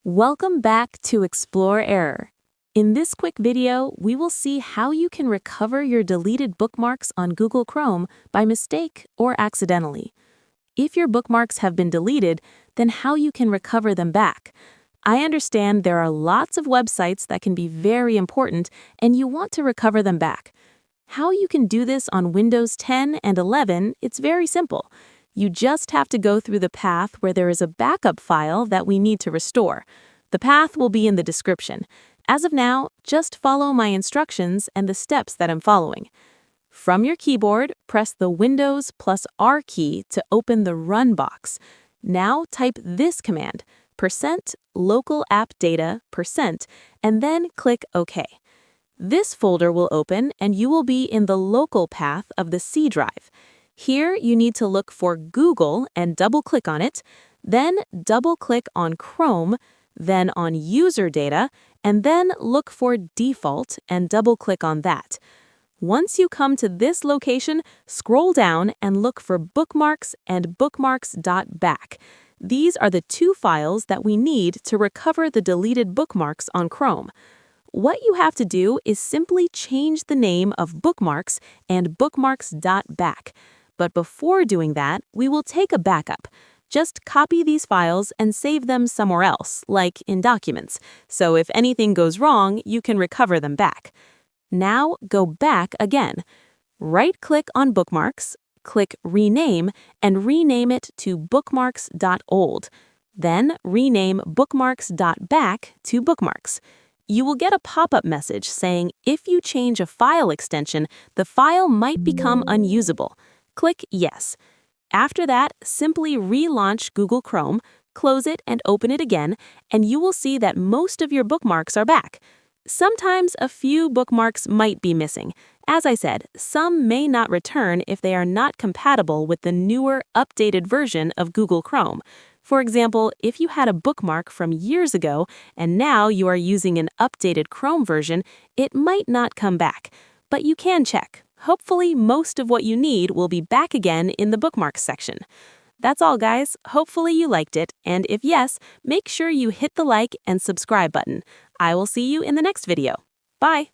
Welcome back to Explore Error. In this quick video, we will see how you can recover your deleted bookmarks on Google Chrome by mistake or accidentally. If your bookmarks have been deleted, then how you can recover them back. I understand there are lots of websites that can be very important and you want to recover them back. How you can do this on Windows 10 and 11, it's very simple. You just have to go through the path where there is a backup file that we need to restore. The path will be in the description. As of now, just follow my instructions and the steps that I'm following. From your keyboard, press the Windows plus R key to open the Run box. Now type this command, %localappdata%, and then click OK. This folder will open and you will be in the local path of the C drive. Here, you need to look for Google and double-click on it, then double-click on Chrome, then on User Data, and then look for Default and double-click on that. Once you come to this location, scroll down and look for Bookmarks and bookmarks.back. These are the two files that we need to recover the deleted bookmarks on Chrome. What you have to do is simply change the name of Bookmarks and bookmarks.back. But before doing that, we will take a backup. Just copy these files and save them somewhere else, like in Documents, so if anything goes wrong, you can recover them back. Now go back again. Right-click on Bookmarks, click Rename, and rename it to bookmarks.old. Then rename bookmarks.back to Bookmarks. You will get a pop-up message saying if you change a file extension, the file might become unusable. Click Yes. After that, simply relaunch Google Chrome, close it and open it again, and you will see that most of your bookmarks are back. Sometimes a few bookmarks might be missing. As I said, some may not return if they are not compatible with the newer, updated version of Google Chrome. For example, if you had a bookmark from years ago and now you are using an updated Chrome version, it might not come back. But you can check. Hopefully, most of what you need will be back again in the Bookmarks section. That's all, guys. Hopefully you liked it, and if yes, make sure you hit the like and subscribe button. I will see you in the next video. Bye!